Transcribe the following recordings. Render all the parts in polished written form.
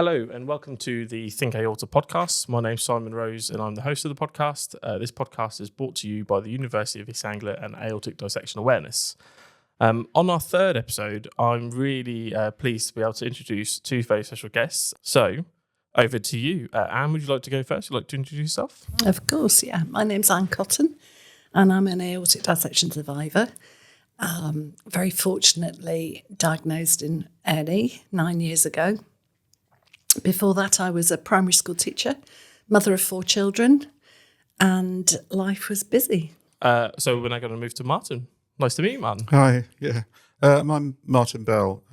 Hello and welcome to the Think Aorta podcast. My name's Simon Rose and I'm the host of the podcast. This podcast is brought to you by the University of East Anglia and Aortic Dissection Awareness. On our third episode, I'm really pleased to be able to introduce two very special guests. So, over to you. Anne, would you like to go first? Would you like to introduce yourself? Of course, yeah. My name's Anne Cotton and I'm an aortic dissection survivor. Very fortunately diagnosed in A&E 9 years ago. Before that, I was a primary school teacher, mother of 4 children, and life was busy. So we're now going to move to Martyn. Nice to meet you, Martyn. Hi, yeah. I'm Martyn Bell.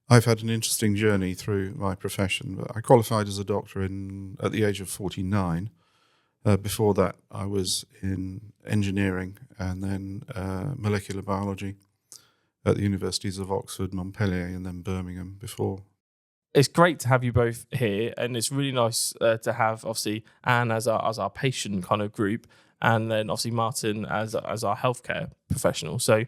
I've had an interesting journey through my profession. I qualified as a doctor at the age of 49. Before that, I was in engineering and then molecular biology at the universities of Oxford, Montpellier, and then Birmingham before. It's great to have you both here, and it's really nice to have obviously Anne as our patient kind of group, and then obviously Martyn as our healthcare professional. So,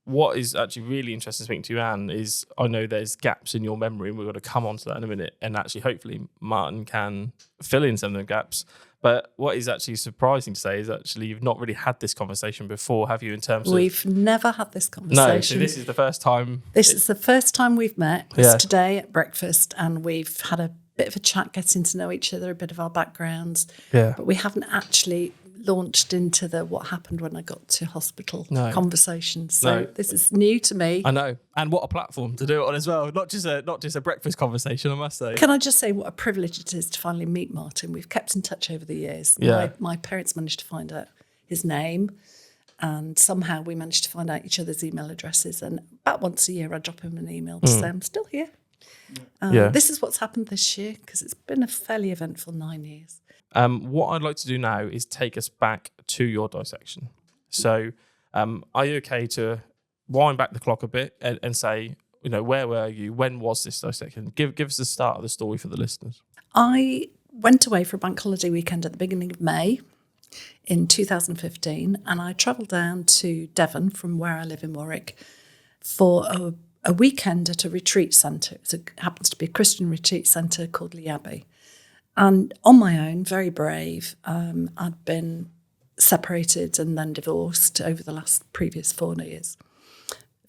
what is actually really interesting speaking to you, Anne, is I know there's gaps in your memory, and we're going to come on to that in a minute, and actually hopefully Martyn can fill in some of the gaps. But what is actually surprising to say is actually you've not really had this conversation before, have you, in terms of... We've never had this conversation. No, so this is the first time... This is the first time we've met. It's today at breakfast, and we've had a bit of a chat, getting to know each other, a bit of our backgrounds. Yeah. But we haven't actually launched into the what happened when I got to hospital conversations. So this is new to me. I know. And what a platform to do it on as well. Not just a breakfast conversation, I must say. Can I just say what a privilege it is to finally meet Martyn? We've kept in touch over the years. Yeah. My parents managed to find out his name, and somehow we managed to find out each other's email addresses. And about once a year, I drop him an email to say I'm still here. This is what's happened this year, because it's been a fairly eventful 9 years. What I'd like to do now is take us back to your dissection. So are you okay to wind back the clock a bit and say, you know, where were you? When was this dissection? Give us the start of the story for the listeners. I went away for a bank holiday weekend at the beginning of May in 2015, and I travelled down to Devon from where I live in Warwick for a weekend at a retreat centre. It happens to be a Christian retreat centre called Lee Abbey. And on my own, very brave, I'd been separated and then divorced over the previous 4 years.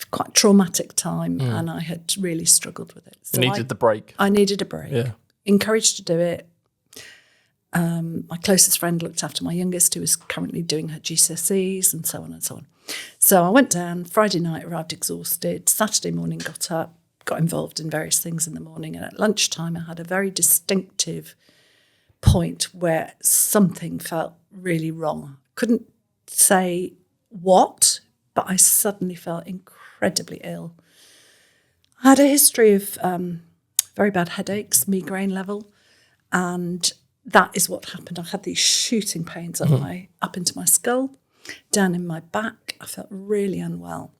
Quite a traumatic time, and I had really struggled with it. So you needed the break. I needed a break. Yeah. Encouraged to do it. My closest friend looked after my youngest, who was currently doing her GCSEs, and so on and so on. So I went down, Friday night, arrived exhausted. Saturday morning, got up, got involved in various things in the morning. And at lunchtime, I had a very distinctive point where something felt really wrong. Couldn't say what, but I suddenly felt incredibly ill. I had a history of very bad headaches, migraine level, and that is what happened. I had these shooting pains up into my skull, down in my back. I felt really unwell.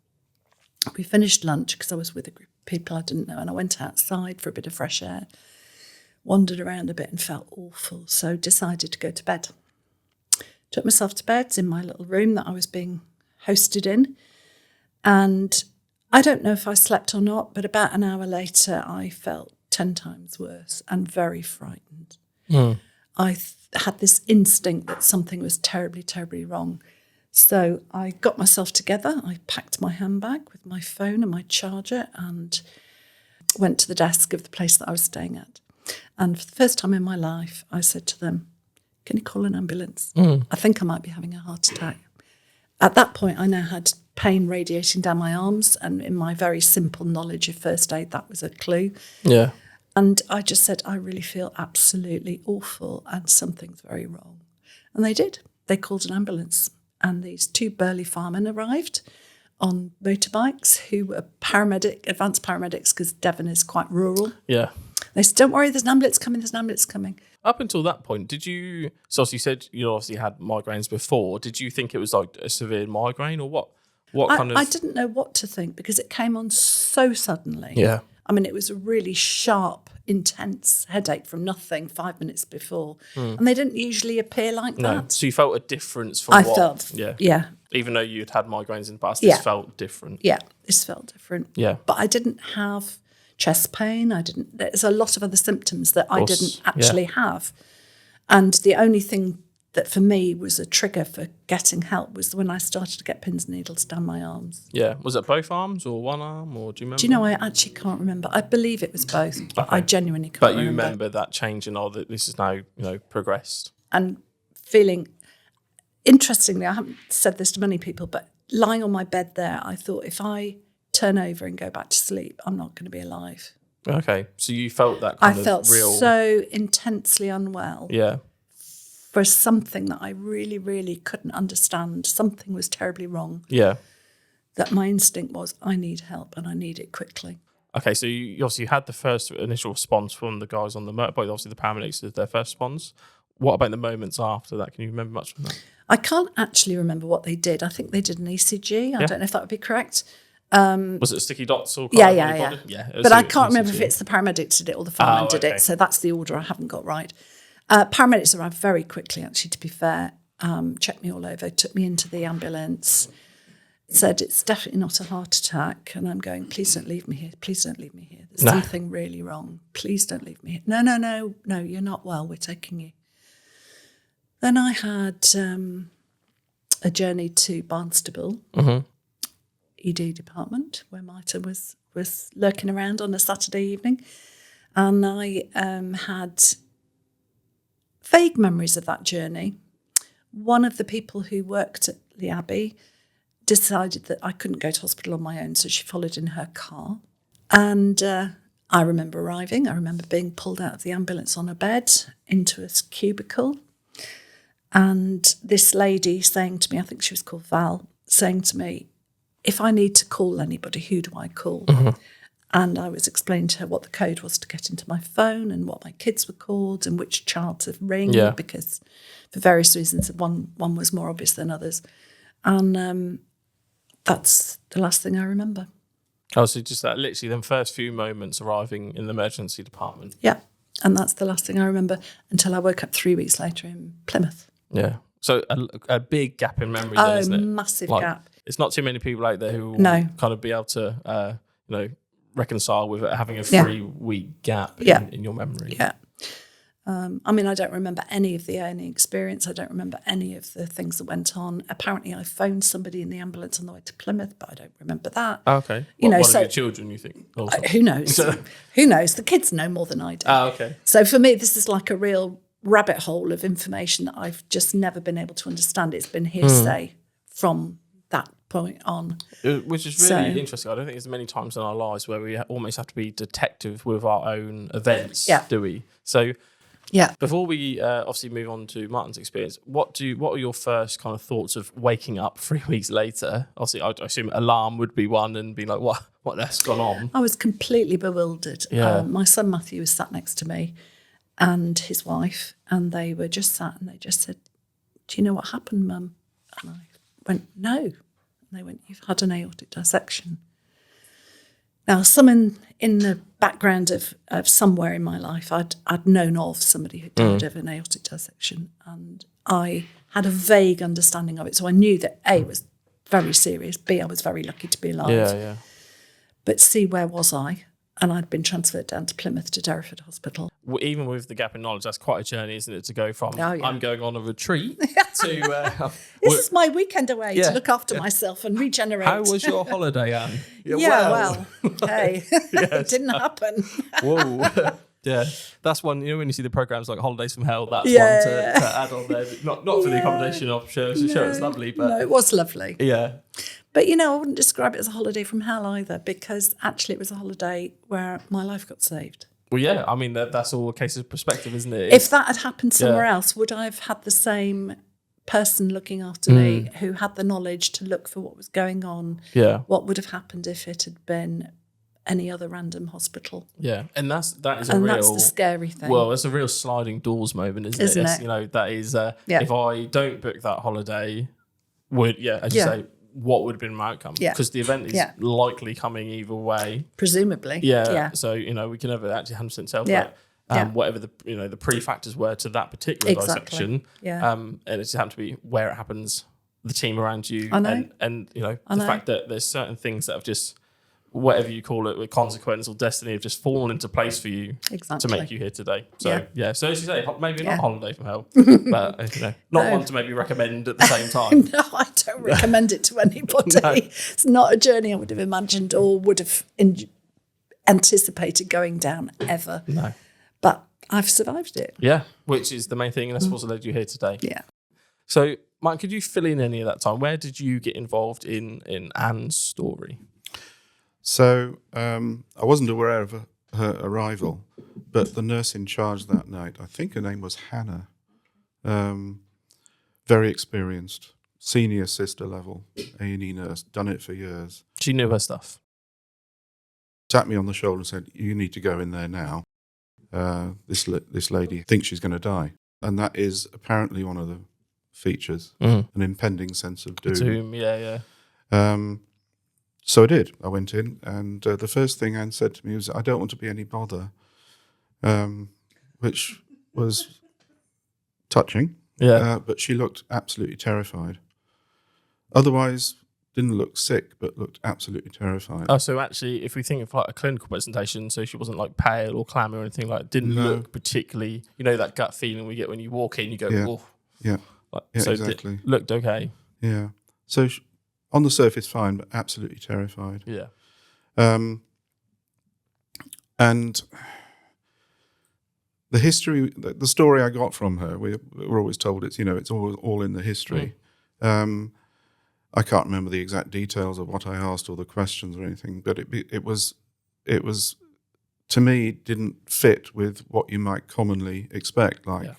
We finished lunch because I was with a group of people I didn't know, and I went outside for a bit of fresh air, wandered around a bit and felt awful, so decided to go to bed. Took myself to bed in my little room that I was being hosted in, and I don't know if I slept or not, but about an hour later I felt 10 times worse and very frightened. I had this instinct that something was terribly, terribly wrong. So I got myself together, I packed my handbag with my phone and my charger and went to the desk of the place that I was staying at. And for the first time in my life, I said to them, "Can you call an ambulance? I think I might be having a heart attack." At that point, I now had pain radiating down my arms, and in my very simple knowledge of first aid, that was a clue. Yeah. And I just said, "I really feel absolutely awful and something's very wrong." And they did. They called an ambulance, and these 2 burly firemen arrived on motorbikes who were advanced paramedics, because Devon is quite rural. Yeah. They said, "Don't worry, there's an ambulance coming. Up until that point, did you... So you said you obviously had migraines before. Did you think it was like a severe migraine or what? I didn't know what to think because it came on so suddenly. Yeah. I mean, it was a really sharp, intense headache from nothing 5 minutes before. And they didn't usually appear like that. No. So you felt a difference from Yeah. Even though you'd had migraines in the past, this felt different. Yeah, this felt different. Yeah. But I didn't have chest pain. There's a lot of other symptoms that I didn't actually have. And the only thing that for me was a trigger for getting help was when I started to get pins and needles down my arms. Yeah. Was it both arms or one arm, or do you remember? Do you know, I actually can't remember. I believe it was both, but I genuinely can't remember. But you remember that change and all that this is now, progressed. And feeling, interestingly, I haven't said this to many people, but lying on my bed there, I thought if I turn over and go back to sleep, I'm not going to be alive. Okay. So you felt that kind of real... I felt so intensely unwell. Yeah. For something that I really, really couldn't understand. Something was terribly wrong. Yeah. That my instinct was, I need help and I need it quickly. Okay, so you obviously had the first initial response from the guys on the motorbike. Obviously, the paramedics did their first response. What about the moments after that? Can you remember much from that? I can't actually remember what they did. I think they did an ECG. I don't know if that would be correct. Was it sticky dots or yeah. But I can't remember ECG. if it's the paramedics did it or the fireman did it. So that's the order I haven't got right. Paramedics arrived very quickly, actually, to be fair. Checked me all over, took me into the ambulance, said it's definitely not a heart attack. And I'm going, please don't leave me here. Please don't leave me here. There's something really wrong. Please don't leave me here. No, you're not well. We're taking you. Then I had a journey to Barnstable, ED department, where Martyn was lurking around on a Saturday evening. And I had vague memories of that journey. One of the people who worked at the Abbey decided that I couldn't go to hospital on my own, so she followed in her car. And I remember arriving. I remember being pulled out of the ambulance on a bed into a cubicle. And this lady saying to me, I think she was called Val, saying to me, if I need to call anybody, who do I call? And I was explaining to her what the code was to get into my phone and what my kids were called and which child to ring, because for various reasons, one was more obvious than others. And that's the last thing I remember. Oh, so just that literally them first few moments arriving in the emergency department. Yeah, and that's the last thing I remember until I woke up 3 weeks later in Plymouth. Yeah, so a big gap in memory then, isn't it? Massive gap. It's not too many people out there who will kind of be able to, reconcile with it having a 3 week gap in your memory. Yeah. I mean, I don't remember any of the A&E experience. I don't remember any of the things that went on. Apparently, I phoned somebody in the ambulance on the way to Plymouth, but I don't remember that. Oh, okay. One of your children, you think? Who knows? Who knows? The kids know more than I do. Oh, okay. So for me, this is like a real rabbit hole of information that I've just never been able to understand. It's been hearsay from that point on. Which is really interesting. I don't think there's many times in our lives where we almost have to be detective with our own events, do we? So before we obviously move on to Martyn's experience, what are your first kind of thoughts of waking up 3 weeks later? Obviously, I assume alarm would be one and be like, what has gone on? I was completely bewildered. My son Matthew was sat next to me and his wife, and they were just sat and they just said, do you know what happened, Mum? And I went, no. And they went, you've had an aortic dissection. Now, someone in the background of somewhere in my life, I'd known of somebody who died of an aortic dissection, and I had a vague understanding of it. So I knew that A, it was very serious, B, I was very lucky to be alive. Yeah. But C, where was I? And I'd been transferred down to Plymouth to Derriford Hospital. Even with the gap in knowledge, that's quite a journey, isn't it, to go from I'm going on a retreat to... this is my weekend away to look after myself and regenerate. How was your holiday, Anne? Well, hey, it didn't happen. Whoa. Yeah, that's one, when you see the programmes like Holidays from Hell, that's one to add on there. Not for the accommodation, I'm sure it's lovely. But no, it was lovely. Yeah. But, I wouldn't describe it as a holiday from hell either, because actually it was a holiday where my life got saved. Well, yeah, I mean, that's all a case of perspective, isn't it? If that had happened somewhere else, would I have had the same person looking after me who had the knowledge to look for what was going on? Yeah. What would have happened if it had been any other random hospital? Yeah, and that's that's the scary thing. Well, it's a real sliding doors moment, isn't it? That is, if I don't book that holiday, as you say, what would have been my outcome? Because the event is likely coming either way. Presumably. Yeah. So, we can never actually 100% tell whatever the pre-factors were to that particular dissection. Yeah. And it just happened to be where it happens, the team around you. I know. And the fact that there's certain things that have just whatever you call it, with consequence or destiny have just fallen into place for you Exactly. to make you here today. So so as you say, maybe not holiday from hell, but not one to maybe recommend at the same time. No, I don't recommend it to anybody. No. It's not a journey I would have imagined or would have anticipated going down ever. No. But I've survived it. Yeah, which is the main thing, and that's what's led you here today. Yeah. So, Mike, could you fill in any of that time? Where did you get involved in Anne's story? So I wasn't aware of her arrival, but the nurse in charge that night, I think her name was Hannah, very experienced, senior sister level A&E nurse, done it for years. She knew her stuff. Tapped me on the shoulder and said, "You need to go in there now. This lady thinks she's going to die." And that is apparently one of the features, an impending sense of doom. Yeah. So I did. I went in, and the first thing Anne said to me was, "I don't want to be any bother," which was touching. Yeah. But she looked absolutely terrified. Otherwise, didn't look sick, but looked absolutely terrified. Oh, so actually, if we think of like a clinical presentation, so she wasn't like pale or clammy or anything like that, didn't look particularly, that gut feeling we get when you walk in, you go, Yeah. oh. Yeah. So exactly. Looked okay. Yeah. So on the surface, fine, but absolutely terrified. Yeah. And the history, the story I got from her, we're always told it's all in the history. I can't remember the exact details of what I asked or the questions or anything, but it was to me didn't fit with what you might commonly expect, like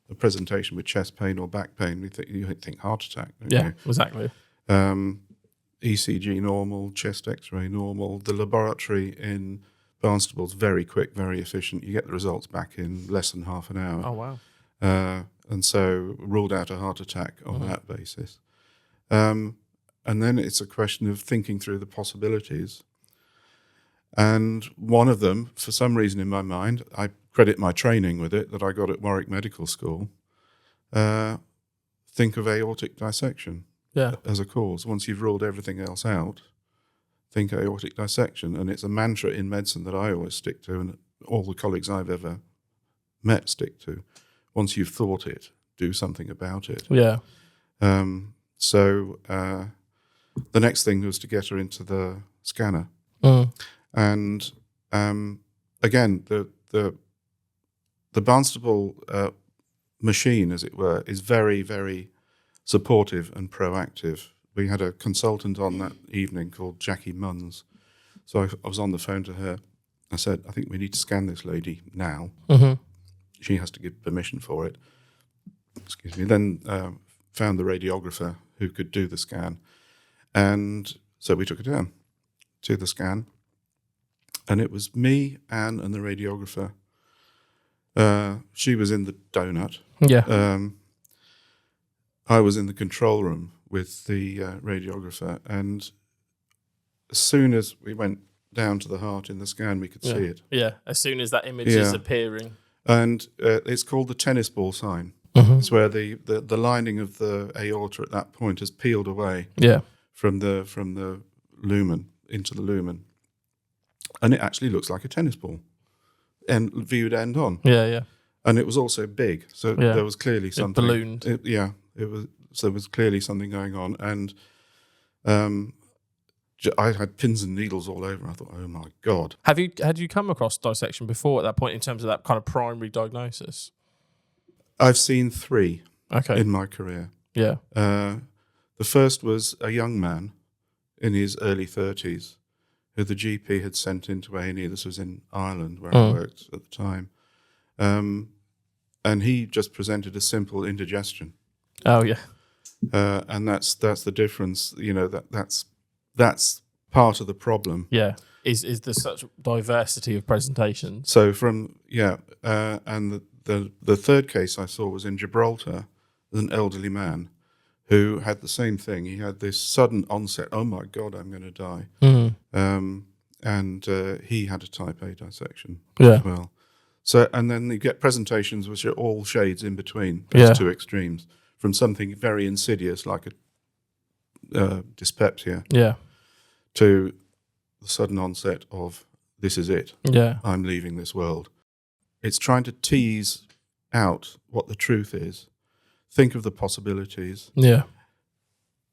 a presentation with chest pain or back pain. You think heart attack. Yeah, exactly. ECG normal, chest X-ray normal. The laboratory in Barnstable's very quick, very efficient. You get the results back in less than half an hour. Oh wow! And so ruled out a heart attack on that basis. And then it's a question of thinking through the possibilities. And one of them, for some reason in my mind, I credit my training with it that I got at Warwick Medical School. Think of aortic dissection as a cause. Once you've ruled everything else out, think aortic dissection. And it's a mantra in medicine that I always stick to, and all the colleagues I've ever met stick to. Once you've thought it, do something about it. Yeah. So the next thing was to get her into the scanner. And again, the Barnstable machine, as it were, is very, very supportive and proactive. We had a consultant on that evening called Jackie Munns. So I was on the phone to her. I said, "I think we need to scan this lady now." She has to give permission for it. Excuse me. Then found the radiographer who could do the scan. And so we took her down to the scan. And it was me, Anne, and the radiographer. She was in the donut. Yeah. I was in the control room with the radiographer. And as soon as we went down to the heart in the scan, we could see it. Yeah, as soon as that image is appearing. And it's called the tennis ball sign. It's where the lining of the aorta at that point has peeled away from the lumen into the lumen. And it actually looks like a tennis ball, and viewed end on. Yeah. And it was also big, so there was clearly something. It ballooned. It was. So there was clearly something going on, and I had pins and needles all over. I thought, oh my God. Had you come across dissection before at that point in terms of that kind of primary diagnosis? I've seen 3 in my career. Yeah. The first was a young man in his early 30s who the GP had sent into A&E. This was in Ireland where I worked at the time. And he just presented a simple indigestion. Oh, yeah. And that's the difference. That's part of the problem. Yeah. Is there such diversity of presentations? So and the third case I saw was in Gibraltar, an elderly man who had the same thing. He had this sudden onset, oh my God, I'm going to die. And he had a type A dissection as well. So, and then you get presentations which are all shades in between those two extremes, from something very insidious like a dyspepsia to the sudden onset of, this is it, Yeah. I'm leaving this world. It's trying to tease out what the truth is, think of the possibilities. Yeah.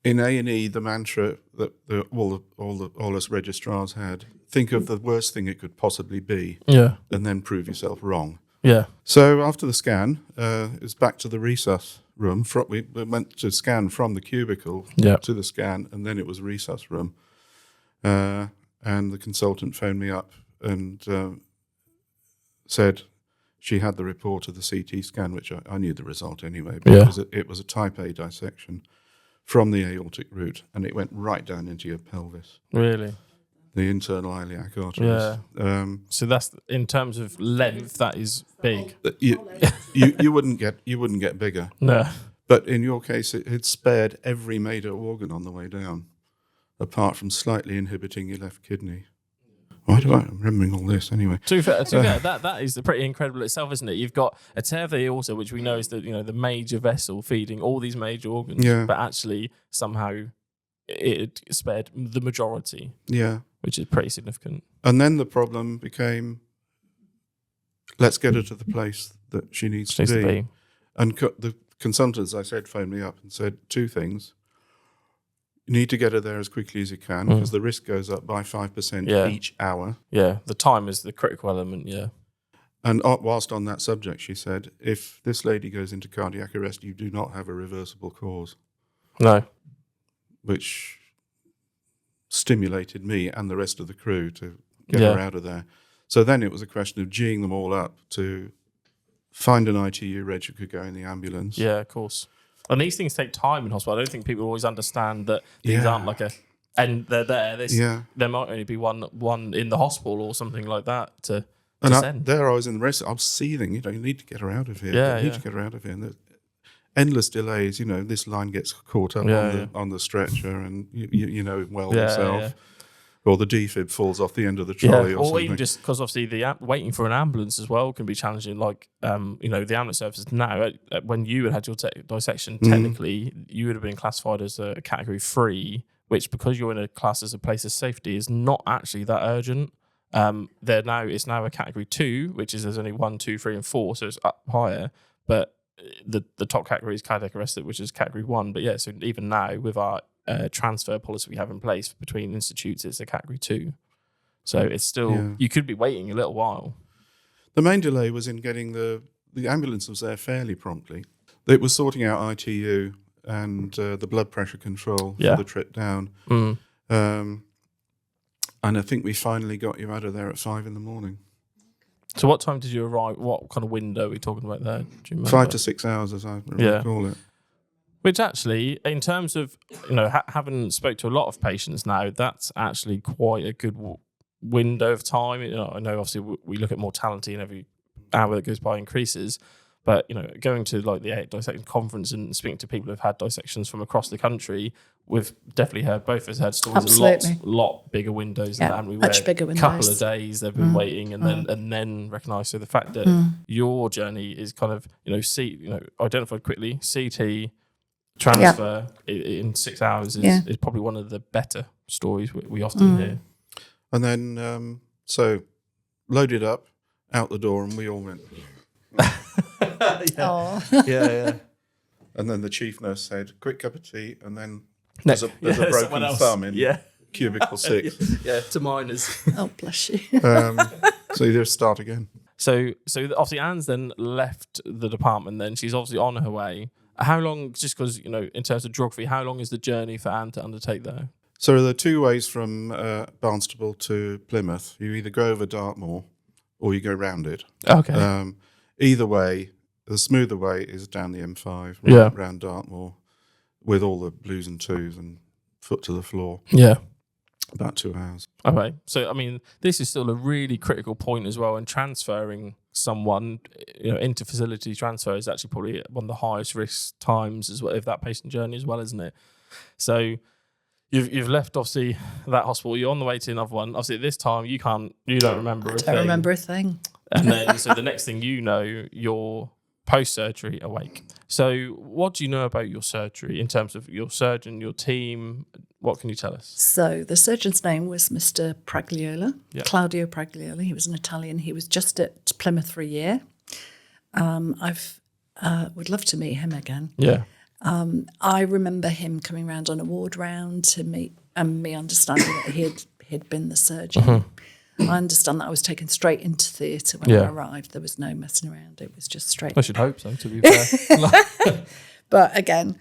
In A&E, the mantra that all us registrars had, think of the worst thing it could possibly be, Yeah. and then prove yourself wrong. Yeah. So after the scan, it was back to the resus room. We went to scan from the cubicle to the scan, and then it was resus room. And the consultant phoned me up and said she had the report of the CT scan, which I knew the result anyway, because it was a type A dissection from the aortic root, and it went right down into your pelvis. Really? The internal iliac arteries. Yeah. So that's, in terms of length, that is big. You wouldn't get bigger. No. But in your case, it spared every major organ on the way down, apart from slightly inhibiting your left kidney. Why do I'm remembering all this anyway? To be fair, that is pretty incredible itself, isn't it? You've got a tear of the aorta, which we know is the major vessel feeding all these major organs, but actually somehow it spared the majority. Yeah, which is pretty significant. And then the problem became, let's get her to the place that she needs to be. And the consultants, I said, phoned me up and said two things. You need to get her there as quickly as you can, because the risk goes up by 5% each hour. Yeah, the time is the critical element, And whilst on that subject, she said, if this lady goes into cardiac arrest, you do not have a reversible cause. No. Which stimulated me and the rest of the crew to get her out of there. So then it was a question of geeing them all up to find an ITU reg who could go in the ambulance. Yeah, of course. And these things take time in hospital. I don't think people always understand that these aren't like and they're there. There might only be one in the hospital or something like that to send. There I was in the rest. I was seething. You need to get her out of here. You need to get her out of here. And endless delays. This line gets caught up on the stretcher, and you know yourself. Yeah. Or the defib falls off the end of the trolley, or something. Even just because obviously waiting for an ambulance as well can be challenging. Like, the ambulance services now, when you had your dissection, technically you would have been classified as a category 3, which, because you're in a class as a place of safety, is not actually that urgent. It's now a category 2, which is there's only 1, 2, 3, and 4, so it's up higher. But the top category is cardiac arrest, which is category 1. But so even now with our transfer policy we have in place between institutes, it's a category 2. So it's still, you could be waiting a little while. The main delay was in getting the ambulance was there fairly promptly. It was sorting out ITU and the blood pressure control for the trip down. And I think we finally got you out of there at 5 a.m. So what time did you arrive? What kind of window are we talking about there? Do you remember? 5 to 6 hours, as I recall it. Which actually, in terms of, having spoke to a lot of patients now, that's actually quite a good window of time. I know obviously we look at mortality and every hour that goes by increases, but, going to like the dissection conference and speaking to people who've had dissections from across the country, we've definitely heard, both of us had stories of lot bigger windows than that, haven't we? Much bigger windows. A couple of days they've been waiting and then recognise. So the fact that your journey is kind of, identified quickly, CT, transfer in 6 hours is probably one of the better stories we often hear. And then, so loaded up, out the door, and we all went. And then the chief nurse said, quick cup of tea, and then there's a broken thumb in cubicle 6. To minors. Oh, bless you. So you just start again. So obviously Anne's then left the department then. She's obviously on her way. How long, just because, in terms of geography, how long is the journey for Anne to undertake there? So there are 2 ways from Barnstaple to Plymouth. You either go over Dartmoor or you go round it. Okay. Either way, the smoother way is down the M5, round Dartmoor, with all the blues and twos and foot to the floor. Yeah. About 2 hours. Okay. So, this is still a really critical point as well, and transferring someone into facility transfer is actually probably one of the highest risk times as well of that patient journey as well, isn't it? So you've left obviously that hospital, you're on the way to another one. Obviously at this time you don't remember I don't remember a thing. And then so the next thing you're post-surgery awake. So what do you know about your surgery in terms of your surgeon, your team? What can you tell us? So the surgeon's name was Mr. Pragliola, Claudio Pragliola. He was an Italian. He was just at Plymouth for a year. Would love to meet him again. Yeah. I remember him coming round on a ward round to meet, and me understanding that he'd been the surgeon. I understand that I was taken straight into theatre when I arrived. There was no messing around. It was just straight. I should hope so, to be fair. But again,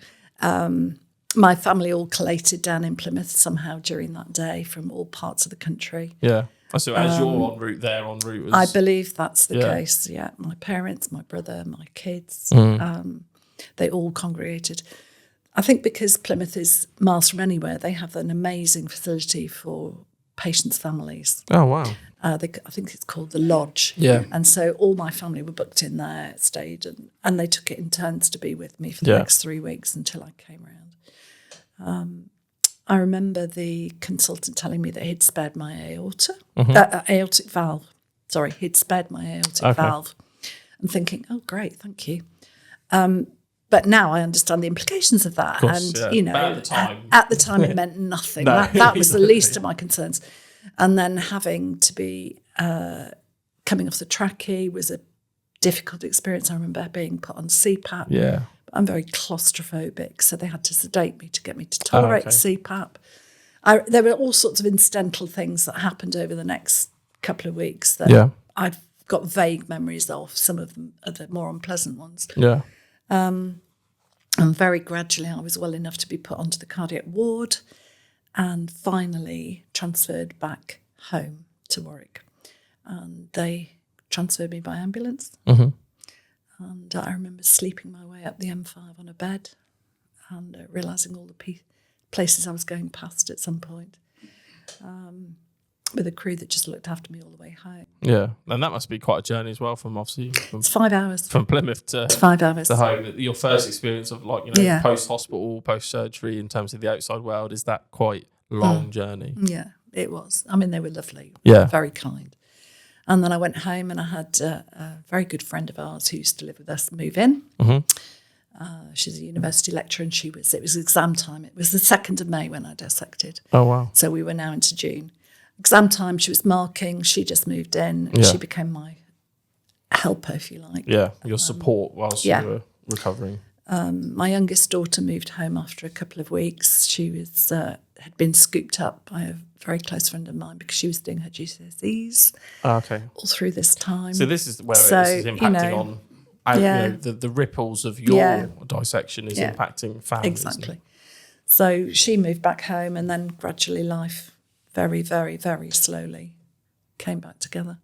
my family all collated down in Plymouth somehow during that day from all parts of the country. Yeah. So as you're en route, they're en route. I believe that's the case, yeah. My parents, my brother, my kids, they all congregated. I think because Plymouth is miles from anywhere, they have an amazing facility for patients' families. Oh, wow. I think it's called the Lodge. Yeah. And so all my family were booked in there, stayed, and they took it in turns to be with me for the next 3 weeks until I came round. I remember the consultant telling me that he'd spared my aortic valve. Sorry, he'd spared my aortic valve. And thinking, oh, great, thank you. But now I understand the implications of that. Course, and, you know, at the time it meant nothing. No. That was the least of my concerns. And then having to be coming off the trachea was a difficult experience. I remember being put on CPAP. Yeah. I'm very claustrophobic, so they had to sedate me to get me to tolerate CPAP. There were all sorts of incidental things that happened over the next couple of weeks that I've got vague memories of. Some of them are the more unpleasant ones. Yeah. And very gradually I was well enough to be put onto the cardiac ward and finally transferred back home to Warwick. And they transferred me by ambulance. And I remember sleeping my way up the M5 on a bed and realising all the places I was going past at some point, with a crew that just looked after me all the way home. Yeah, and that must be quite a journey as well It's 5 hours. From Plymouth to 5 hours. to home. Your first experience of post-hospital, post-surgery in terms of the outside world, is that quite a long journey? Yeah, it was. I mean, they were lovely. Yeah. Very kind. And then I went home and I had a very good friend of ours who used to live with us move in. She's a university lecturer and it was exam time. It was the 2nd of May when I dissected. Oh, wow. So we were now into June. Exam time, she was marking, she just moved in. Yeah. She became my helper, if you like. Yeah, your support whilst you were recovering. My youngest daughter moved home after a couple of weeks. She was had been scooped up by a very close friend of mine because she was doing her GCSEs all through this time. So this is where this is impacting on the ripples of your dissection is impacting families. Exactly. So she moved back home and then gradually life very, very, very slowly came back together.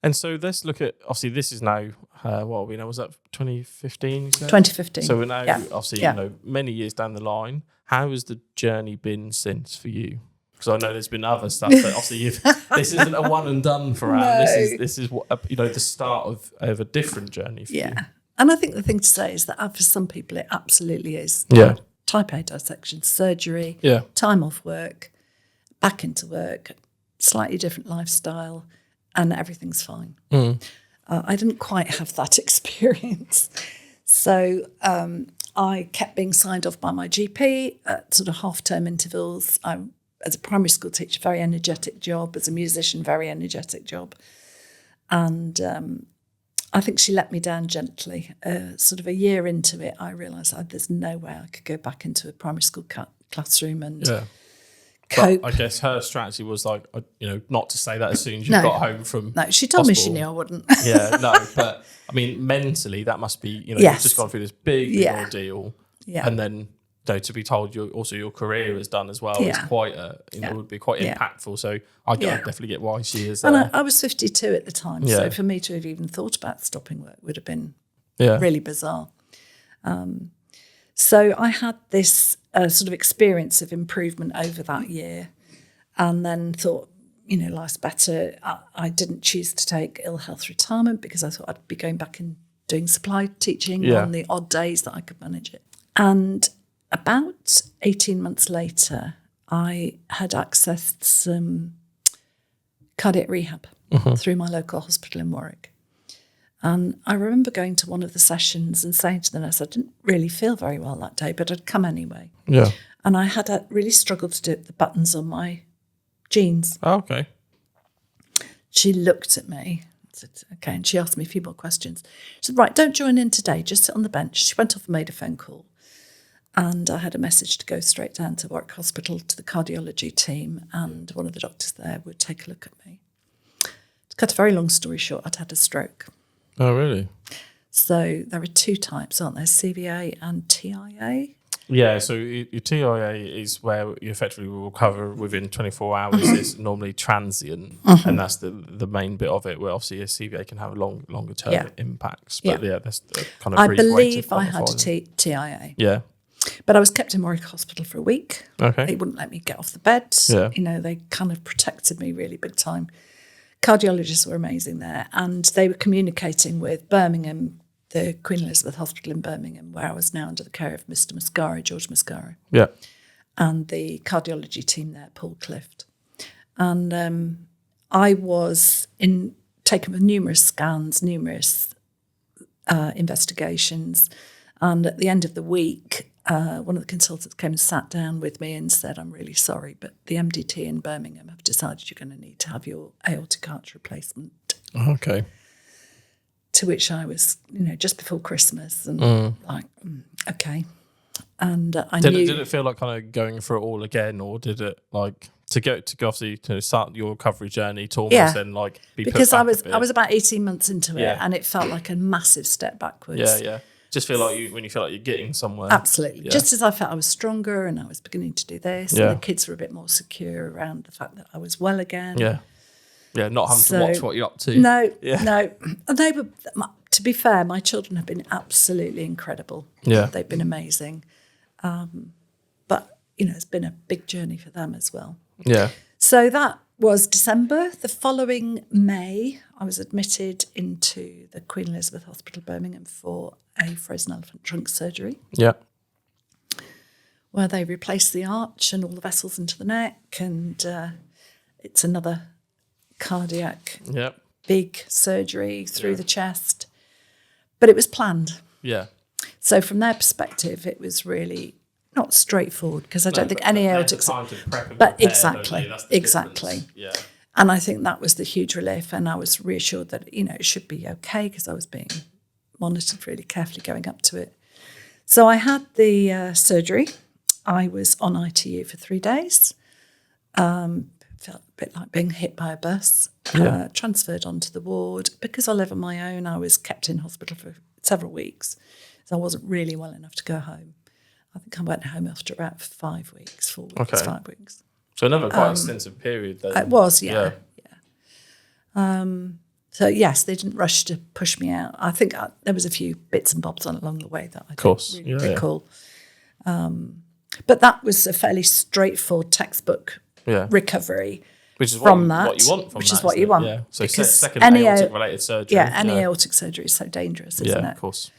And so let's look at, obviously this is now, what are we now, was that 2015? You said? 2015. So we're now, obviously, many years down the line. How has the journey been since for you? Because I know there's been other stuff, but obviously this isn't a one and done for Anne. No. This is the start of a different journey for you. Yeah. And I think the thing to say is that for some people it absolutely is. Yeah. Type A dissection, surgery, time off work, back into work, slightly different lifestyle, and everything's fine. I didn't quite have that experience. So I kept being signed off by my GP at sort of half-term intervals. As a primary school teacher, very energetic job. As a musician, very energetic job. And I think she let me down gently. Sort of a year into it, I realised there's no way I could go back into a primary school classroom and cope. But I guess her strategy was like, not to say that as soon as you got home from No, she told hospital. me she knew I wouldn't. But I mean, mentally, that must be, you've just gone through this big ordeal. Yeah. And then, to be told your career is done as well, it's quite would be quite impactful. So I definitely get why she is there. And I was 52 at the time, so for me to have even thought about stopping work would have been really bizarre. So I had this sort of experience of improvement over that year and then thought, life's better. I didn't choose to take ill health retirement because I thought I'd be going back and doing supply teaching on the odd days that I could manage it. And about 18 months later, I had accessed some cardiac rehab through my local hospital in Warwick. And I remember going to one of the sessions and saying to the nurse, I didn't really feel very well that day, but I'd come anyway. Yeah. And I had really struggled to do the buttons on my jeans. Oh, okay. She looked at me, said, okay, and she asked me a few more questions. She said, right, don't join in today, just sit on the bench. She went off and made a phone call. And I had a message to go straight down to Warwick Hospital to the cardiology team, and one of the doctors there would take a look at me. To cut a very long story short, I'd had a stroke. Oh, really? So there are two types, aren't there? CVA and TIA. Yeah, so your TIA is where you effectively will recover within 24 hours. It's normally transient, and that's the main bit of it, where obviously a CVA can have longer term impacts. But that's the kind of I brief way to believe I had a quantify them. TIA. Yeah. But I was kept in Warwick Hospital for a week. Okay. They wouldn't let me get off the bed. Yeah. You know, they kind of protected me really big time. Cardiologists were amazing there, and they were communicating with Birmingham, the Queen Elizabeth Hospital in Birmingham, where I was now under the care of Mr. Mascara, George Mascara, Yeah. and the cardiology team there, Paul Clift. And I was taken with numerous scans, numerous investigations, and at the end of the week, one of the consultants came and sat down with me and said, I'm really sorry, but the MDT in Birmingham have decided you're going to need to have your aortic arch replacement. Okay. To which I was, just before Christmas, and okay. And Did it feel like kind of going through it all again, or did it like to go obviously to start your recovery journey to almost then like be because put I back was about 18 months into it, Yeah. and it felt like a massive step backwards. Yeah. Just feel like when you feel like you're getting somewhere. Absolutely. Yeah. Just as I felt I was stronger and I was beginning to do this, Yeah. and the kids were a bit more secure around the fact that I was well again. Yeah. Yeah, not having to watch what you're up to. No. Yeah. They were, to be fair, my children have been absolutely incredible. Yeah. They've been amazing. But, it's been a big journey for them as well. Yeah. So that was December. The following May, I was admitted into the Queen Elizabeth Hospital, Birmingham, for a frozen elephant trunk surgery, Yeah. where they replaced the arch and all the vessels into the neck, and it's another cardiac Yeah. big surgery through the chest. But it was planned. Yeah. So from their perspective, it was really not straightforward, because I don't think any aortic... But exactly. Yeah. And I think that was the huge relief, and I was reassured that, it should be okay, because I was being monitored really carefully going up to it. So I had the surgery. I was on ITU for 3 days. Felt a bit like being hit by a bus. Transferred onto the ward. Because I live on my own, I was kept in hospital for several weeks. So I wasn't really well enough to go home. I think I went home after about 5 weeks, 4 weeks, Okay. 5 weeks. So another quite extensive period then. It was, yeah. So, yes, they didn't rush to push me out. I think there was a few bits and bobs along the way that I don't really recall. But that was a fairly straightforward textbook recovery. Which is from what you want from which that, is what isn't you it? want. Yeah. So Because second any aortic-related surgery. Any aortic surgery is so dangerous, isn't it? Yeah, of course.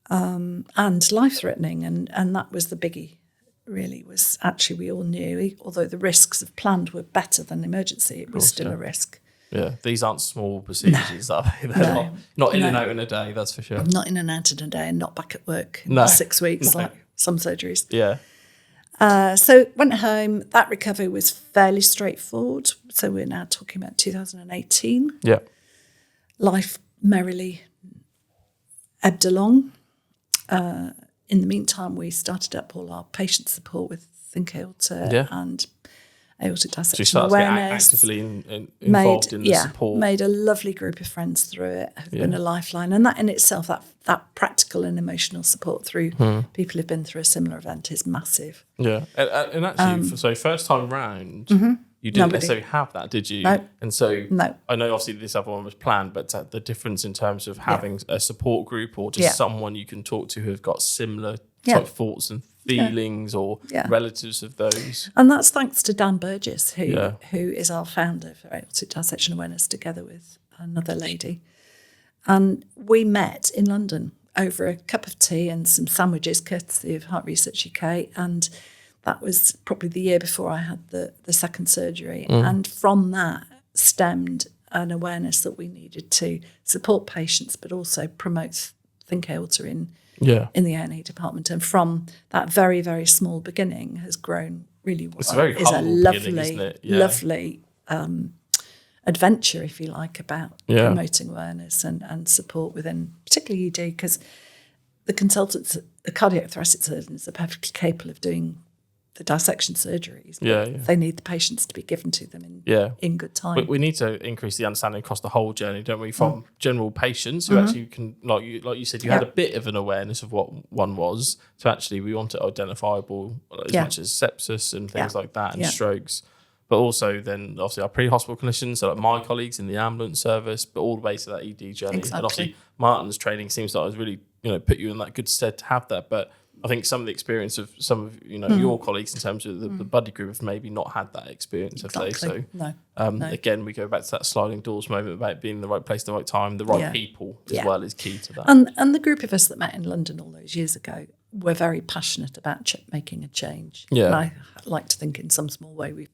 And life-threatening, and that was the biggie, really, was actually we all knew, although the risks of planned were better than emergency, it was still a risk. Yeah, these aren't small procedures, are they? They're not in and out in a day, that's for sure. Not in and out in a day, and not back at work in 6 weeks like some surgeries. Yeah. So went home. That recovery was fairly straightforward. So we're now talking about 2018. Yeah. Life merrily ebbed along. In the meantime, we started up all our patient support with Think Aorta and aortic dissection So you started awareness. to get actively involved in the support. Made a lovely group of friends through it. Have been a lifeline, and that in itself, that practical and emotional support through people who've been through a similar event is massive. Yeah, and actually, so first time round, you didn't necessarily have that, did you? No. And so No. I know obviously this other one was planned, but the difference in terms of having a support group or just someone you can talk to who have got similar type thoughts and feelings or relatives of those. And that's thanks to Dan Burgess, who is our founder for Aortic Dissection Awareness, together with another lady. And we met in London over a cup of tea and some sandwiches, courtesy of Heart Research UK. And that was probably the year before I had the second surgery. And from that stemmed an awareness that we needed to support patients, but also promote Think Aorta in the A&E department. And from that very, very small beginning has grown really well. It's a very humble beginning, isn't it? Yeah. Lovely adventure, if you like, about promoting awareness and support within, particularly ED, because the consultants, the cardiac thoracic surgeons are perfectly capable of doing the dissection surgeries. But they need the patients to be given to them in good time. We need to increase the understanding across the whole journey, don't we? From general patients who actually can, like you said, you had a bit of an awareness of what one was, to actually we want it identifiable as much as sepsis and things like that and strokes. But also then obviously our pre-hospital clinicians, so like my colleagues in the ambulance service, but all the way to that ED journey. Exactly. And obviously Martin's training seems like it's really, put you in that good stead to have that. But I think some of the experience of some of your colleagues in terms of the buddy group have maybe not had that experience, have they? So no. Again, we go back to that sliding doors moment about being in the right place, the right time, the right people as well is key to that. And the group of us that met in London all those years ago were very passionate about making a change. Yeah. And I like to think in some small way we've...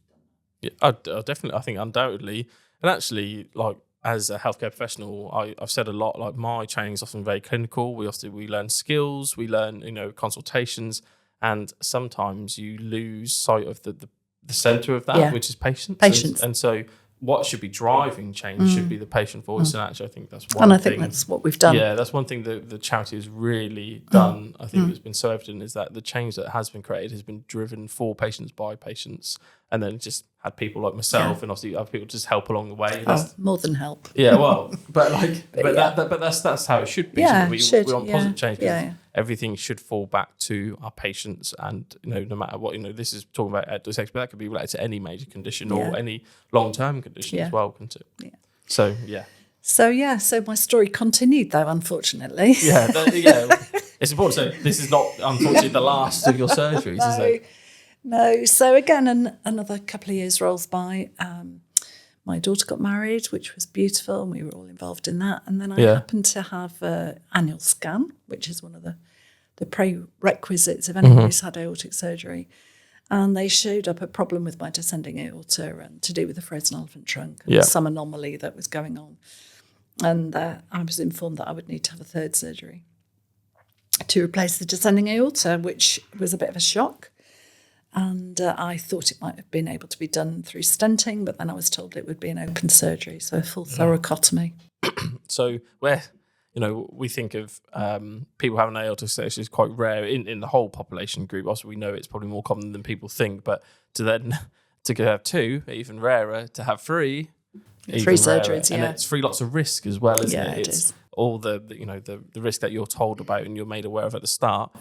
Yeah, I definitely, I think undoubtedly. And actually, like, as a healthcare professional, I've said a lot, like my training is often very clinical. We learn skills, we learn, consultations, and sometimes you lose sight of the centre of that, which is patients. And so what should be driving change should be the patient voice. And actually, I think that's one thing. And I think that's what we've done. Yeah, that's one thing that the charity has really done. I think it's been so evident is that the change that has been created has been driven for patients by patients. And then just had people like myself and obviously other people just help along the way. More than help. Yeah, well, but that's how it should be. Yeah, we want positive change. Everything should fall back to our patients, and no matter what, this is talking about dissection, but that could be related to any major condition or any long-term condition as well, couldn't it? Yeah. So my story continued though, unfortunately. It's important to say this is not unfortunately the last of your surgeries, is it? No. So again, another couple of years rolls by. My daughter got married, which was beautiful, and we were all involved in that. And then I happened to have an annual scan, which is one of the prerequisites of anyone who's had aortic surgery. And they showed up a problem with my descending aorta and to do with the frozen elephant trunk and some anomaly that was going on. And I was informed that I would need to have a third surgery to replace the descending aorta, which was a bit of a shock. And I thought it might have been able to be done through stenting, but then I was told it would be an open surgery, so a full thoracotomy. So where, we think of people having aortic dissection is quite rare in the whole population group. Also, we know it's probably more common than people think, but to have two, even rarer, to have three surgeries, and it's lots of risk as well, isn't it? It It's is. all the risk that you're told about and you're made aware of at the start.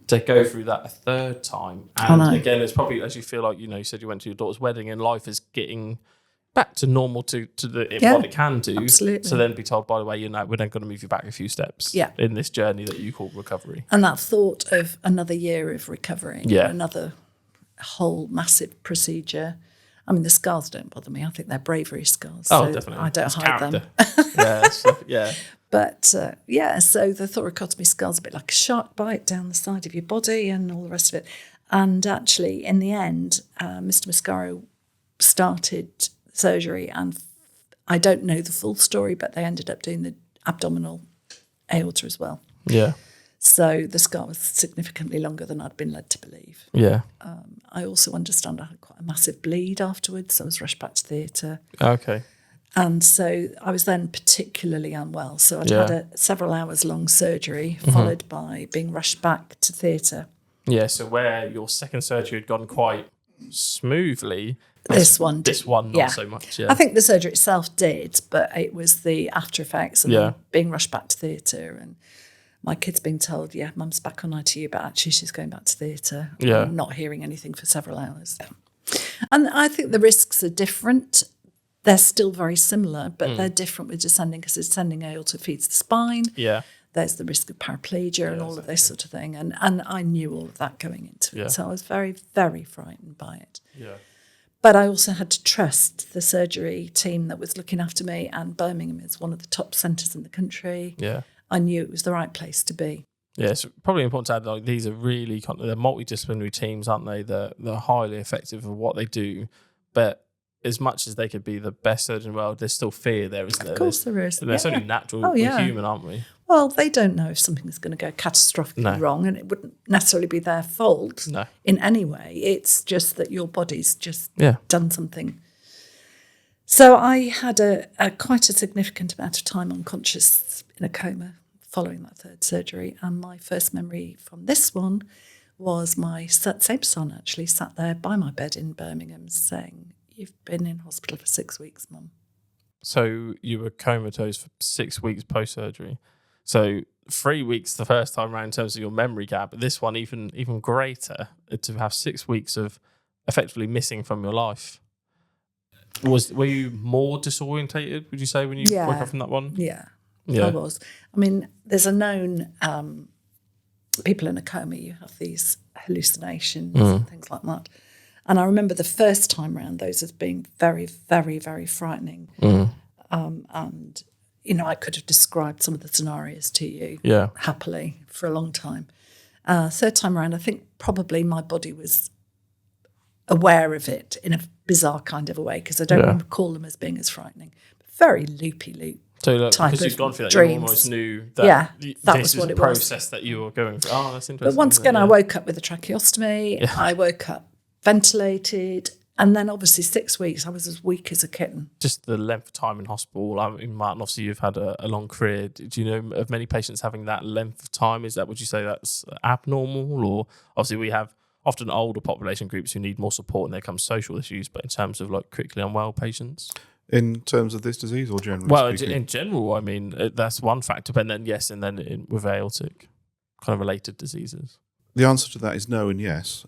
To go through that a third time. And again, it's probably, as you feel like, you said you went to your daughter's wedding and life is getting back to normal to what it can do. Absolutely. So then be told, by the way, we're then going to move you back a few steps in this journey that you call recovery. And that thought of another year of recovering, another whole massive procedure. I mean, the scars don't bother me. I think they're bravery scars. Oh, definitely. I don't hide character. them. But so the thoracotomy scar's a bit like a shark bite down the side of your body and all the rest of it. And actually, in the end, Mr. Mascaro started surgery, and I don't know the full story, but they ended up doing the abdominal aorta as well. Yeah. So the scar was significantly longer than I'd been led to believe. Yeah. I also understand I had quite a massive bleed afterwards, so I was rushed back to theatre. Okay. And so I was then particularly unwell. So I'd had a several hours long surgery followed by being rushed back to theatre. Yeah, so where your second surgery had gone quite smoothly, this one not so much. Yeah. I think the surgery itself did, but it was the after effects and then being rushed back to theatre and my kids being told, Mum's back on ITU, but actually she's going back to theatre. Yeah. And not hearing anything for several hours. And I think the risks are different. They're still very similar, but they're different with descending because descending aorta feeds the spine. Yeah. There's the risk of paraplegia and all of this sort of thing. And I knew all of that going into it. So I was very, very frightened by it. Yeah. But I also had to trust the surgery team that was looking after me, and Birmingham is one of the top centres in the country. Yeah. I knew it was the right place to be. Yeah, it's probably important to add, like, these are really they're multidisciplinary teams, aren't they? They're highly effective at what they do, but as much as they could be the best surgeon in the world, there's still fear there, isn't there? Of course there is. That's only natural. Oh, yeah. We're human, aren't we? Well, they don't know if something's going to go catastrophically wrong, and it wouldn't necessarily be their fault in any way. It's just that your body's just done something. So I had a quite a significant amount of time unconscious in a coma following that third surgery, and my first memory from this one was my same son actually sat there by my bed in Birmingham saying, "You've been in hospital for 6 weeks, Mum." So you were comatose for 6 weeks post-surgery. So 3 weeks the first time around in terms of your memory gap, but this one even greater, to have 6 weeks of effectively missing from your life. Were you more disorientated, would you say, when you woke up from that one? Yeah, I was. I mean, there's a known... people in a coma, you have these hallucinations and things like that. And I remember the first time round those as being very, very, very frightening. And, you know, I could have described some of the scenarios to you happily for a long time. Third time around, I think probably my body was aware of it in a bizarre kind of a way, because I don't recall them as being as frightening. Very loopy-loop. So type because of you'd gone through that, dreams. you almost knew that that this was what is a it was. process that you were going through. Oh, that's interesting. But once again, I woke up with a tracheostomy. I woke up ventilated. And then obviously 6 weeks, I was as weak as a kitten. Just the length of time in hospital. I mean, Martyn, obviously you've had a long career. Do you know of many patients having that length of time? Would you say that's abnormal? Or obviously we have often older population groups who need more support and there comes social issues, but in terms of like critically unwell patients? In terms of this disease or generally Well, speaking? in general, I mean, that's one factor. But then, with aortic kind of related diseases. The answer to that is no and yes.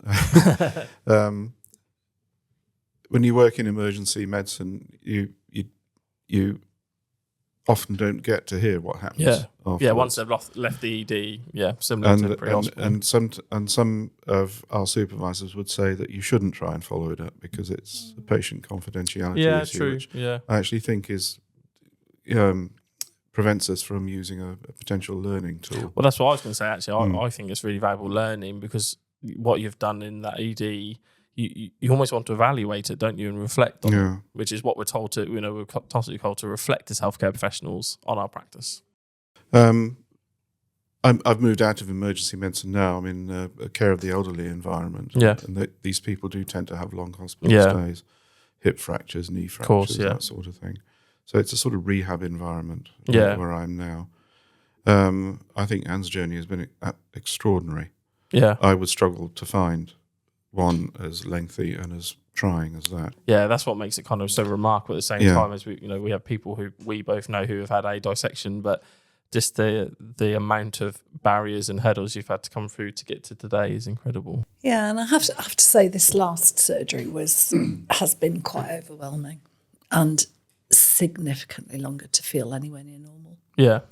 When you work in emergency medicine, you often don't get to hear what happens. Afterwards. Once they've left the ED, similar to pre-hospital. And some of our supervisors would say that you shouldn't try and follow it up because it's a patient confidentiality issue. True. Which I actually think is prevents us from using a potential learning tool. Well, that's what I was going to say. Actually, I think it's really valuable learning, because what you've done in that ED. You almost want to evaluate it, don't you, and reflect on it, which is what we're told to. We're constantly told to reflect as healthcare professionals on our practice. I've moved out of emergency medicine now. I'm in care of the elderly environment. And these people do tend to have long hospital stays, hip fractures, knee fractures, that sort of thing. So it's a sort of rehab environment where I am now. I think Anne's journey has been extraordinary. I would struggle to find one as lengthy and as trying as that. Yeah, that's what makes it kind of so remarkable. At the same time as we have people who we both know who have had a dissection, but just the amount of barriers and hurdles you've had to come through to get to today is incredible. Yeah, and I have to say this last surgery has been quite overwhelming and significantly longer to feel anywhere near normal. Yeah,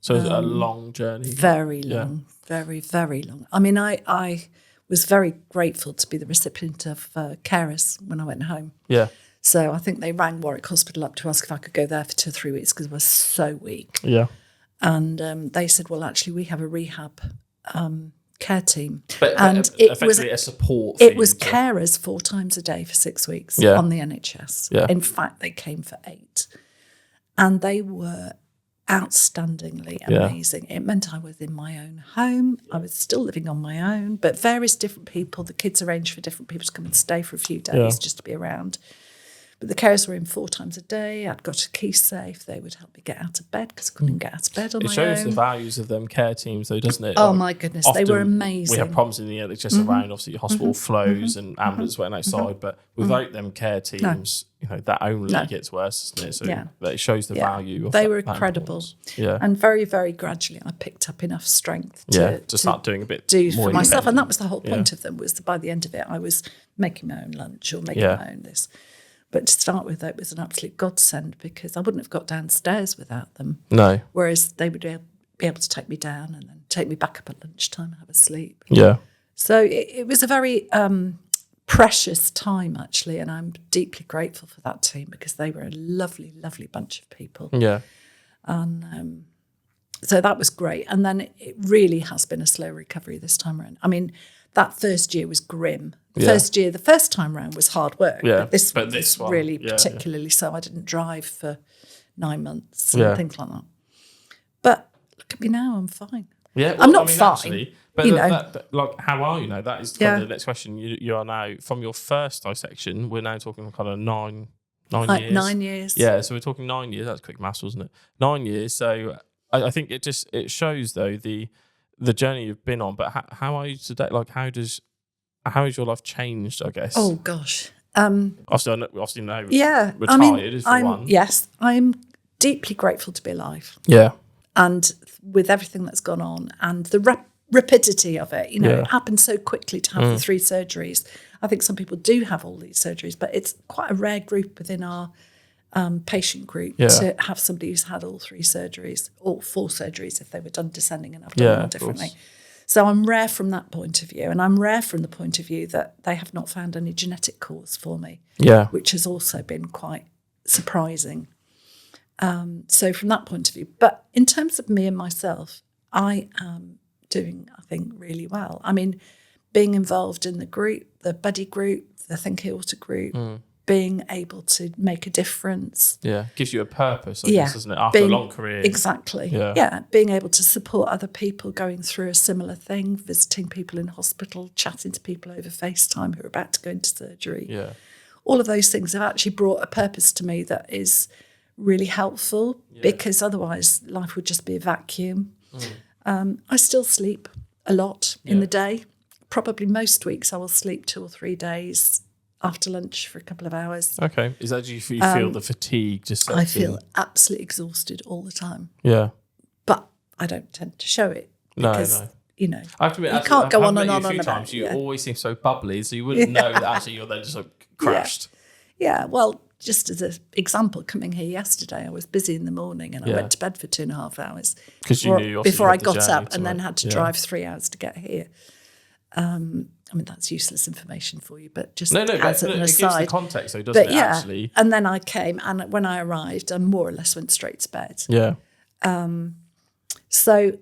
so it's a long journey. Very long, very, very long. I mean, I was very grateful to be the recipient of carers when I went home. Yeah. So I think they rang Warwick Hospital up to ask if I could go there for 2 or 3 weeks because I was so weak. Yeah. And they said, well, actually, we have a rehab care team. But it was a support. It was carers 4 times a day for 6 weeks on the NHS. Yeah. In fact, they came for 8. And they were outstandingly amazing. It meant I was in my own home. I was still living on my own, but various different people. The kids arranged for different people to come and stay for a few days just to be around. But the carers were in 4 times a day. I'd got a key safe. They would help me get out of bed because I couldn't get out of bed on my own. It shows the values of them care teams, though, doesn't it? Oh, my goodness. They were amazing. We have problems in the NHS around, obviously, hospital flows and ambulance waiting outside, but without them care teams, that only gets worse, doesn't it? So that it shows the value of They were incredible. And very, very gradually I picked up enough strength to start doing a bit more for myself. And that was the whole point of them, was that by the end of it I was making my own lunch or making my own this. But to start with, it was an absolute godsend because I wouldn't have got downstairs without them. No. Whereas they would be able to take me down and then take me back up at lunchtime and have a sleep. Yeah. So it was a very precious time, actually, and I'm deeply grateful for that team because they were a lovely, lovely bunch of people. Yeah. And so that was great. And then it really has been a slow recovery this time around. I mean, that first year was grim. The first time round was hard work. Yeah, But this one, really particularly so. I didn't drive for 9 months and things like that. But look at me now, I'm fine. Yeah, well, I'm not fine. Actually, but like, how are you now? That is kind of the next question. You are now, from your first dissection, we're now talking kind of 9 years. 9 years. Yeah, so we're talking 9 years. That's quick maths, wasn't it? 9 years. So I think it shows, though, the journey you've been on. But how are you today? Like, how has your life changed, I guess? Oh, gosh. Obviously now retired, is for one. Yes, I'm deeply grateful to be alive. Yeah. And with everything that's gone on and the rapidity of it, it happened so quickly to have the 3 surgeries. I think some people do have all these surgeries, but it's quite a rare group within our patient group to have somebody who's had all 3 surgeries, or 4 surgeries if they were done descending and abdominal differently. So I'm rare from that point of view, and I'm rare from the point of view that they have not found any genetic cause for me, which has also been quite surprising. So from that point of view, but in terms of me and myself, I am doing, I think, really well. I mean, being involved in the group, the buddy group, the Think Aorta group, being able to make a difference. Yeah, gives you a purpose, I guess, doesn't it? After a long career. Exactly. Yeah, being able to support other people going through a similar thing, visiting people in hospital, chatting to people over FaceTime who are about to go into surgery. Yeah. All of those things have actually brought a purpose to me that is really helpful, because otherwise life would just be a vacuum. I still sleep a lot in the day. Probably most weeks I will sleep 2 or 3 days after lunch for a couple of hours. Okay. Is that you feel the fatigue just I feel absolutely exhausted all the time. Yeah. But I don't tend to show it because, no. I have to admit, you can't go on and on and on. You always seem so bubbly, so you wouldn't know that actually you're then just like crashed. Yeah, well, just as an example, coming here yesterday, I was busy in the morning and I went to bed for 2.5 hours before I got up and then had to drive 3 hours to get here. I mean, that's useless information for you, but just as an aside. It gives the context, though, doesn't it, actually? And then I came, and when I arrived, I more or less went straight to bed. Yeah. So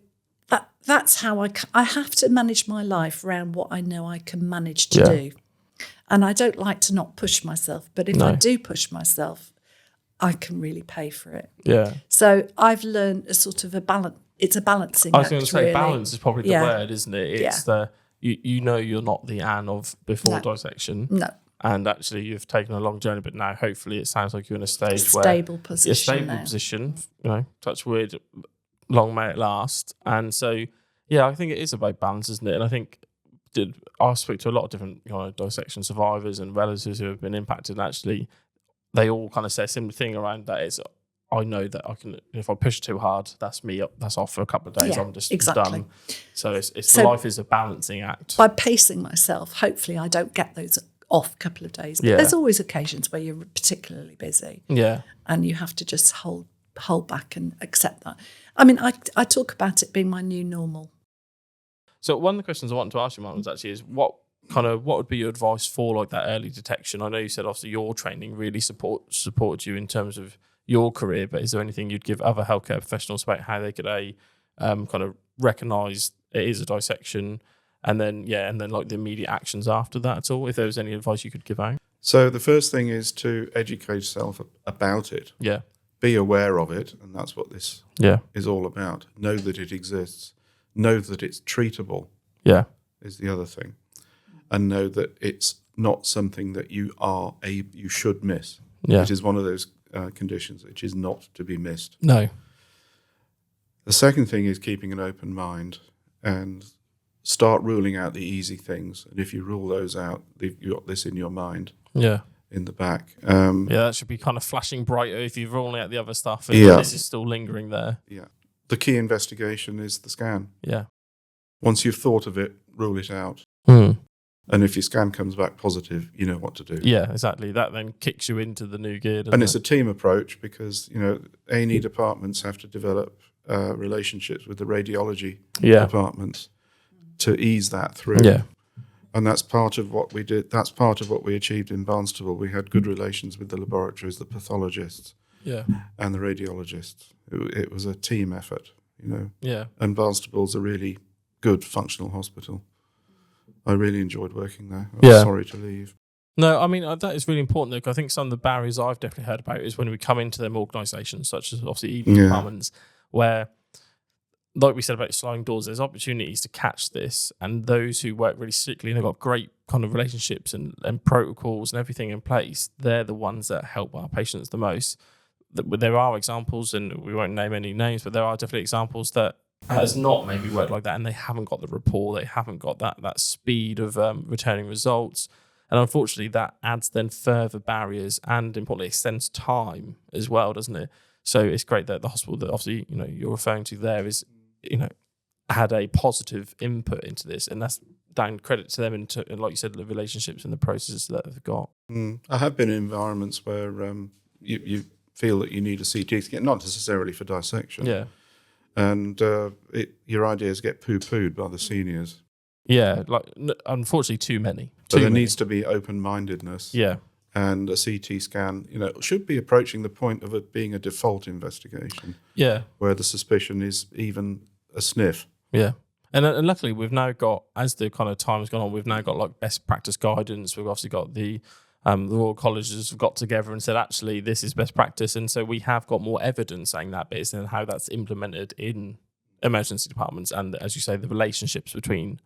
that's how I have to manage my life around what I know I can manage to do. And I don't like to not push myself, but if I do push myself, I can really pay for it. Yeah. So I've learned a sort of a balance. It's a balancing act. I was going to say, really. Balance is probably the word, isn't it? It's you know you're not the Anne of before dissection. No. And actually you've taken a long journey, but now hopefully it sounds like you're in a stage where... Stable position. Position, touch wood, long may it last. And so, I think it is about balance, isn't it? And I think I speak to a lot of different dissection survivors and relatives who have been impacted, and actually they all kind of say a similar thing around that. It's, I know that I can, if I push too hard, that's me up, that's off for a couple of days. I'm just done. So life is a balancing act. By pacing myself, hopefully I don't get those off a couple of days. But there's always occasions where you're particularly busy. Yeah. And you have to just hold back and accept that. I mean, I talk about it being my new normal. So one of the questions I wanted to ask you, Martin, was actually what would be your advice for like that early detection? I know you said obviously your training really supported you in terms of your career, but is there anything you'd give other healthcare professionals about how they could kind of recognise it is a dissection, and then like the immediate actions after that at all? If there was any advice you could give out. So the first thing is to educate yourself about it. Yeah. Be aware of it, and that's what this is all about. Know that it exists. Know that it's treatable. Yeah. Is the other thing. And know that it's not something that you should miss. Yeah. It is one of those conditions which is not to be missed. No. The second thing is keeping an open mind and start ruling out the easy things. And if you rule those out, you've got this in your mind. Yeah. In the back. That should be kind of flashing brighter if you're ruling out the other stuff. And this is still lingering there. Yeah. The key investigation is the scan. Yeah. Once you've thought of it, rule it out. Mm. And if your scan comes back positive, you know what to do. Yeah, exactly. That then kicks you into the new gear. And it's a team approach because, A&E departments have to develop relationships with the radiology departments to ease that through. Yeah. And that's part of what we did. That's part of what we achieved in Barnstable. We had good relations with the laboratories, the pathologists, and the radiologists. It was a team effort, Yeah. And Barnstable's a really good functional hospital. I really enjoyed working there. I Yeah. was sorry to leave. No, I mean, that is really important. Though, 'cause I think some of the barriers I've definitely heard about is when we come into them organisations, such as obviously ED departments, where, like we said about sliding doors, there's opportunities to catch this, and those who work really strictly and have got great kind of relationships and protocols and everything in place, they're the ones that help our patients the most. There are examples, and we won't name any names, but there are definitely examples that has not maybe worked like that, and they haven't got the rapport, they haven't got that speed of returning results. And unfortunately, that adds then further barriers and importantly extends time as well, doesn't it? So it's great that the hospital that obviously you're referring to there is had a positive input into this, and that's down credit to them and like you said, the relationships and the processes that they've got. I have been in environments where you feel that you need a CT scan, not necessarily for dissection. Yeah. And your ideas get poo-pooed by the seniors. Yeah, like unfortunately too many. So there needs to be open-mindedness. Yeah. And a CT scan, should be approaching the point of it being a default investigation. Yeah. Where the suspicion is even a sniff. Yeah. And luckily we've now got, as the kind of time has gone on, we've now got like best practice guidance. We've obviously got the Royal Colleges have got together and said, actually, this is best practice. And so we have got more evidence saying that, but it's then how that's implemented in emergency departments and, as you say, the relationships between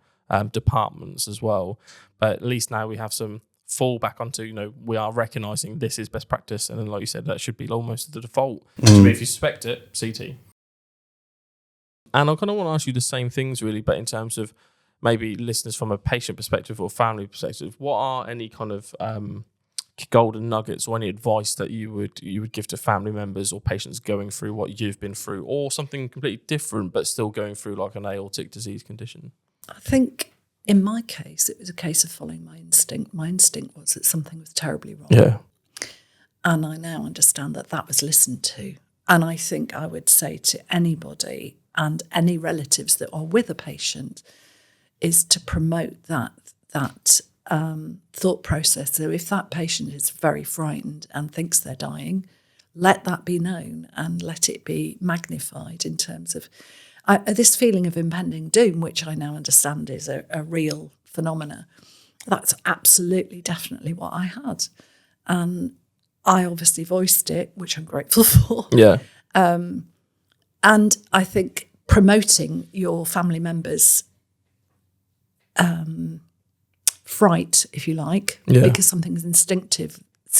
departments as well. But at least now we have some fallback onto, we are recognising this is best practice. And then, like you said, that should be almost the default. So if you suspect it, CT. And I kind of want to ask you the same things, really, but in terms of maybe listeners from a patient perspective or family perspective, what are any kind of golden nuggets or any advice that you would give to family members or patients going through what you've been through, or something completely different but still going through like an aortic disease condition? I think in my case, it was a case of following my instinct. My instinct was that something was terribly wrong. Yeah. And I now understand that was listened to. And I think I would say to anybody and any relatives that are with a patient is to promote that thought process. So if that patient is very frightened and thinks they're dying, let that be known and let it be magnified in terms of this feeling of impending doom, which I now understand is a real phenomena. That's absolutely, definitely what I had. And I obviously voiced it, which I'm grateful for. Yeah. And I think promoting your family members' fright, if you like, because something's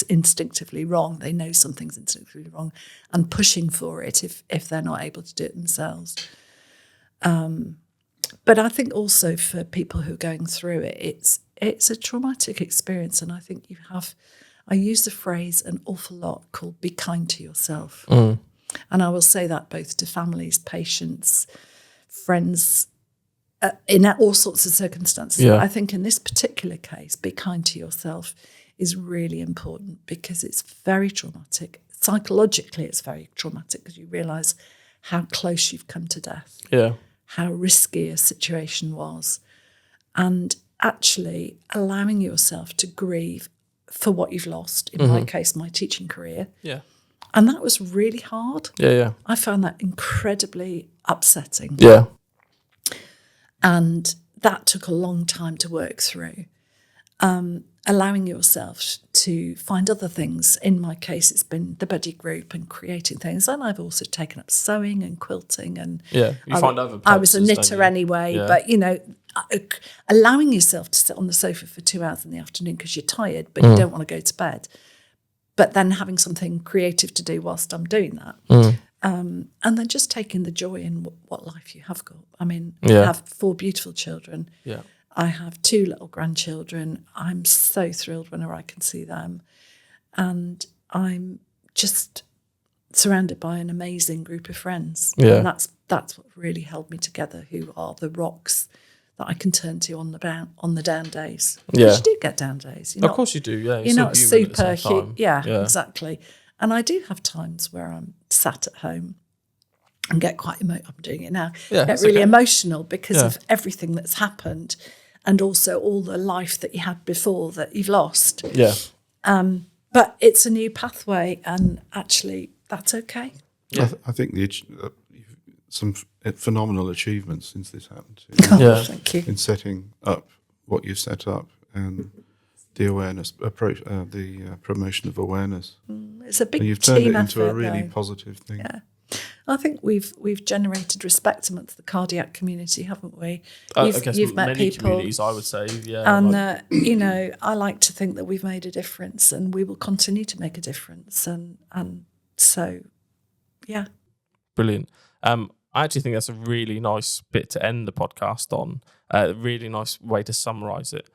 instinctively wrong. They know something's instinctively wrong, and pushing for it if they're not able to do it themselves. But I think also for people who are going through it, it's a traumatic experience, and I think I use the phrase an awful lot called "be kind to yourself," and I will say that both to families, patients, friends. In all sorts of circumstances. Yeah. I think in this particular case, be kind to yourself is really important because it's very traumatic. Psychologically, it's very traumatic because you realise how close you've come to death, how risky a situation was, and actually allowing yourself to grieve for what you've lost, in my case, my teaching career. Yeah. And that was really hard. Yeah. I found that incredibly upsetting. Yeah. And that took a long time to work through. Allowing yourself to find other things. In my case, it's been the buddy group and creating things. And I've also taken up sewing and quilting. And find other I was a purposes, knitter anyway. Yeah. But, allowing yourself to sit on the sofa for 2 hours in the afternoon because you're tired, but you don't want to go to bed. But then having something creative to do whilst I'm doing that. And then just taking the joy in what life you have got. I mean, I have 4 beautiful children. Yeah. I have 2 little grandchildren. I'm so thrilled whenever I can see them. And I'm just surrounded by an amazing group of friends. Yeah. And that's what really held me together, who are the rocks that I can turn to on the down days. Yeah. Because you do get down days. Of course you do, yeah. You're not human at the super... same time. Yeah, exactly. And I do have times where I'm sat at home and get quite I'm doing it now. Yeah, get really emotional because of everything that's happened, and also all the life that you had before that you've lost. Yeah. But it's a new pathway, and actually that's okay. Yeah. I think some phenomenal achievements since this happened. Thank you. In setting up what you set up and the awareness approach, the promotion of awareness. It's a big And you've turned team it into effort, a really though. positive thing. Yeah. I think we've generated respect amongst the cardiac community, haven't we? I guess You've met many people, communities, I would say, yeah. and you know, I like to think that we've made a difference, and we will continue to make a difference, and so, yeah. Brilliant. I actually think that's a really nice bit to end the podcast on. A really nice way to summarise it.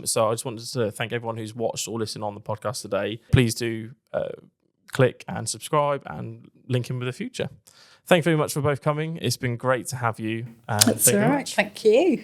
So I just wanted to thank everyone who's watched or listened on the podcast today. Please do click and subscribe and link in with the future. Thank you very much for both coming. It's been great to have you. That's Thank you all very right. much. Thank you.